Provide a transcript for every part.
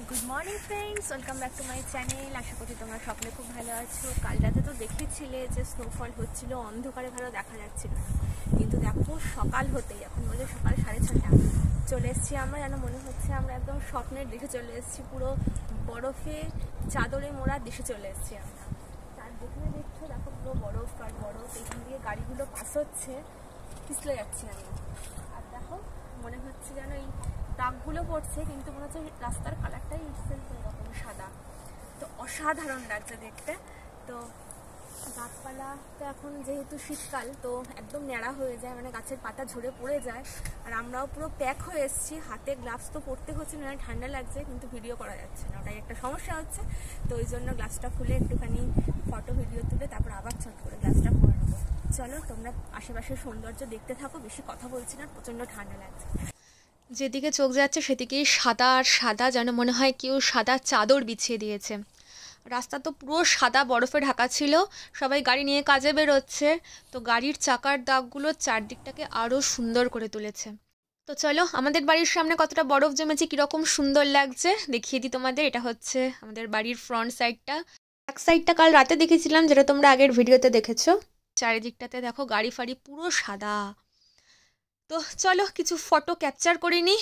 Good morning friends, welcome back to my channel. আশা করি তোমরা সকলে খুব ভালো আছো। কাল রাতে তো দেখেছিলে যে স্নোফল হচ্ছিল, অন্ধকারে ভালো দেখা যাচ্ছিল না, কিন্তু দেখো সকাল হতেই, এখন বলে সকাল 6:30 চলে এসেছি আমরা। যেন মনে হচ্ছে আমরা একদম স্বপ্নের দেশে চলে এসেছি, পুরো বরফে চাদরে মোড়া দেশে চলে এসেছি আমরা। তার যেখানে দেখছো দেখো পুরো বরফ আর বরফ, এখান দিয়ে গাড়িগুলো পাস হচ্ছে, পিছলে যাচ্ছি আমি। আর দেখো মনে হচ্ছে যেন এই দাগগুলো পড়ছে, কিন্তু মনে হচ্ছে রাস্তার কালারটাই ইটসেলফ এরকম সাদা। তো অসাধারণ লাগছে দেখতে। তো গাছপালা তো এখন যেহেতু শীতকাল, তো একদম ন্যাড়া হয়ে যায়, মানে গাছের পাতা ঝরে পড়ে যায়। আর আমরাও পুরো প্যাক হয়ে এসেছি, হাতে গ্লাভস তো পরতে হচ্ছে না, ঠান্ডা লাগছে, কিন্তু ভিডিও করা যাচ্ছে না, ওটাই একটা সমস্যা হচ্ছে। তো ওই জন্য গ্লাভসটা খুলে একটুখানি ফটো ভিডিও তুলে তারপর আবার চট করে গ্লাভসটা পরে নেবো। চলো তোমরা আশেপাশের সৌন্দর্য দেখতে থাকো, বেশি কথা বলছি না, প্রচণ্ড ঠান্ডা লাগছে। যেদিকে চোখ যাচ্ছে সেদিকেই সাদা আর সাদা, যেন মনে হয় কেউ সাদা চাদর বিছিয়ে দিয়েছে। রাস্তা তো পুরো সাদা বরফে ঢাকা ছিল, সবাই গাড়ি নিয়ে কাজে বেরোচ্ছে, তো গাড়ির চাকার দাগগুলো চারদিকটাকে আরও সুন্দর করে তুলেছে। তো চলো আমাদের বাড়ির সামনে কতটা বরফ জমেছে, কীরকম সুন্দর লাগছে দেখিয়ে দিই তোমাদের। এটা হচ্ছে আমাদের বাড়ির ফ্রন্ট সাইডটা। ব্যাক সাইডটা কাল রাতে দেখেছিলাম, যেটা তোমরা আগের ভিডিওতে দেখেছো। চারিদিকটাতে দেখো গাড়ি ফাড়ি পুরো সাদা। তো চলো কিছু ফটো ক্যাপচার করে নিই।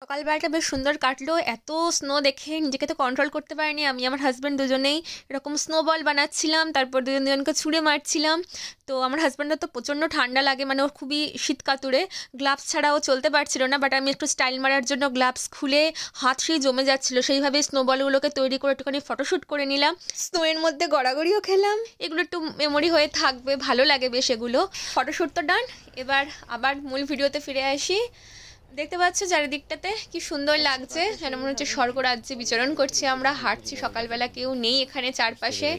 সকালবেলাটা বেশ সুন্দর কাটলো, এত স্নো দেখে নিজেকে তো কন্ট্রোল করতে পারিনি। আমি আমার হাজব্যান্ড দুজনেই এরকম স্নোবল বানাচ্ছিলাম, তারপর দুজনকে ছুঁড়ে মারছিলাম। তো আমার হাজব্যান্ডের তো প্রচণ্ড ঠান্ডা লাগে, মানে ওর খুবই শীত কাতুরে, গ্লাভস ছাড়াও চলতে পারছিল না, বাট আমি একটু স্টাইল মারার জন্য গ্লাভস খুলে হাত সেই জমে যাচ্ছিলো, সেইভাবে স্নোবলগুলোকে তৈরি করে একটুখানি ফটোশ্যুট করে নিলাম। স্নোয়ের মধ্যে গড়াগড়িও খেলাম, এগুলো একটু মেমোরি হয়ে থাকবে, ভালো লাগে বেশ এগুলো। ফটোশ্যুট তো ডান, এবার আবার মূল ভিডিওতে ফিরে আসি। দেখতে পাচ্ছ চারিদিকটাতে কি সুন্দর লাগছে, যেন মনে হচ্ছে স্বর্গরাজ্যে বিচরণ করছি আমরা, হাঁটছি। সকালবেলা কেউ নেই এখানে চারপাশে,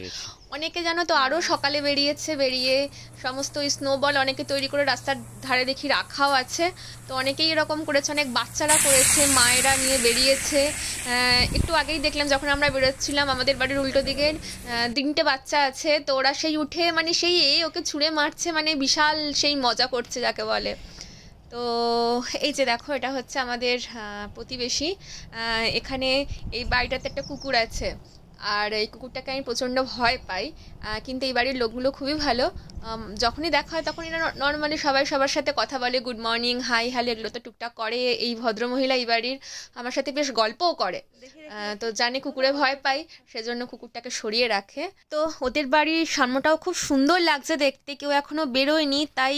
অনেকে জানো তো আরও সকালে বেরিয়ে সমস্ত স্নোবল অনেকে তৈরি করে রাস্তার ধারে দেখি রাখাও আছে। তো অনেকেই এরকম করেছে, অনেক বাচ্চারা করেছে, মায়েরা নিয়ে বেরিয়েছে। একটু আগেই দেখলাম যখন আমরা বেরোচ্ছিলাম, আমাদের বাড়ির উল্টো দিকের 3টে বাচ্চা আছে, তো ওরা সেই উঠে মানে সেই ওকে ছুঁড়ে মারছে, মানে বিশাল সেই মজা করছে যাকে বলে। তো এই যে দেখো, এটা হচ্ছে আমাদের প্রতিবেশী। এখানে এই বাড়িটাতে একটা কুকুর আছে, আর এই কুকুরটাকে আমি প্রচণ্ড ভয় পাই, কিন্তু এই বাড়ির লোকগুলো খুবই ভালো। যখনই দেখা হয় তখন এরা নর্মালি সবাই সবার সাথে কথা বলে, গুড মর্নিং, হাই হ্যালো এগুলো তো টুকটাক করে। এই ভদ্রমহিলা এই বাড়ির আমার সাথে বেশ গল্পও করে। তো জানে কুকুরে ভয় পাই, সেজন্য কুকুরটাকে সরিয়ে রাখে। তো ওদের বাড়ির সামনেটাও খুব সুন্দর লাগছে দেখতে, কেউ এখনও বেরোয়নি, তাই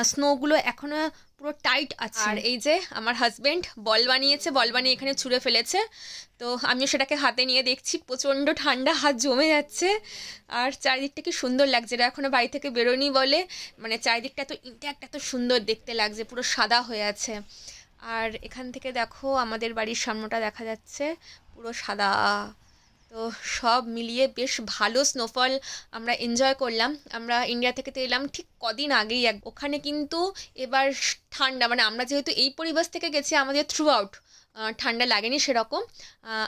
স্নোগুলো এখনও পুরো টাইট আছে। আর এই যে আমার হাজব্যান্ড বল বানিয়ে এখানে ছুঁড়ে ফেলেছে, তো আমিও সেটাকে হাতে নিয়ে দেখছি, প্রচণ্ড ঠান্ডা, হাত জমে যাচ্ছে। আর চারিদিকটা কি সুন্দর লাগছে, এটা এখনও বাড়ি থেকে বেরোয়নি বলে, মানে চারিদিকটা এত ইন্ট্যাক্ট, এত সুন্দর দেখতে লাগছে, পুরো সাদা হয়ে আছে। আর এখান থেকে দেখো আমাদের বাড়ির সামনেটা দেখা যাচ্ছে পুরো সাদা। তো সব মিলিয়ে বেশ ভালো স্নোফল আমরা এনজয় করলাম। আমরা ইন্ডিয়া থেকে তো এলাম ঠিক কদিন আগেই, ওখানে কিন্তু এবার ঠান্ডা, মানে আমরা যেহেতু এই পরিবেশ থেকে গেছি, আমাদের থ্রু আউট ঠান্ডা লাগেনি সেরকম,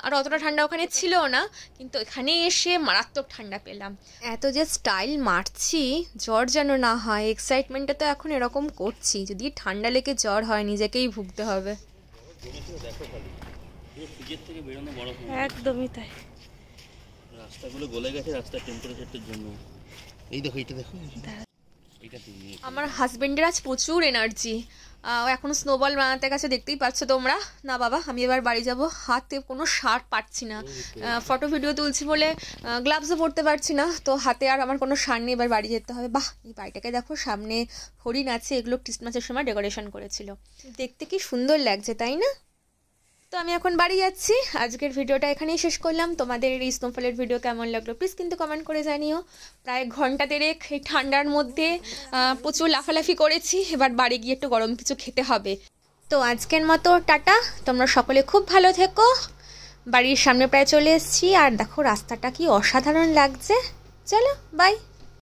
আর অতটা ঠান্ডা ওখানে ছিলও না, কিন্তু এখানে এসে মারাত্মক ঠান্ডা পেলাম। এত যে স্টাইল মারছি জ্বর যেন না হয়, এক্সাইটমেন্টে তো এখন এরকম করছি, যদি ঠান্ডা লেগে জ্বর হয় নিজেকেই ভুগতে হবে। একদমই তাই, রাস্তাগুলো গলে গেছে রাস্তার টেম্পারেচারটার জন্য। এই দেখো, এটা দেখো, আমার হাজবেন্ডের আজ প্রচুর এনার্জি, এখন স্নোবল বানাতে গেছে, দেখতেই পাচ্ছ তোমরা। না বাবা, আমি এবার বাড়ি যাব, হাতে কোনো সার পাচ্ছি না, ফটো ভিডিও তুলছি বলে গ্লাভসও পরতে পারছি না, তো হাতে আর আমার কোনো সার নেই, এবার বাড়ি যেতে হবে। বাহ, এই বাড়িটাকে দেখো, সামনে হরিণ আছে, এগুলো ক্রিসমাসের সময় ডেকোরেশন করেছিল, দেখতে কি সুন্দর লাগছে তাই না? তো আমি এখন বাড়ি যাচ্ছি, আজকের ভিডিওটা এখানেই শেষ করলাম। তোমাদের এই স্নোফলের ভিডিও কেমন লাগলো প্লিজ কিন্তু কমেন্ট করে জানিও। প্রায় ঘন্টা দেড়েক এই ঠান্ডার মধ্যে প্রচুর লাফালাফি করেছি, এবার বাড়ি গিয়ে একটু গরম কিছু খেতে হবে। তো আজকের মতো টাটা, তোমরা সকলে খুব ভালো থেকো। বাড়ির সামনে প্রায় চলে এসেছি, আর দেখো রাস্তাটা কি অসাধারণ লাগছে। চলো বাই।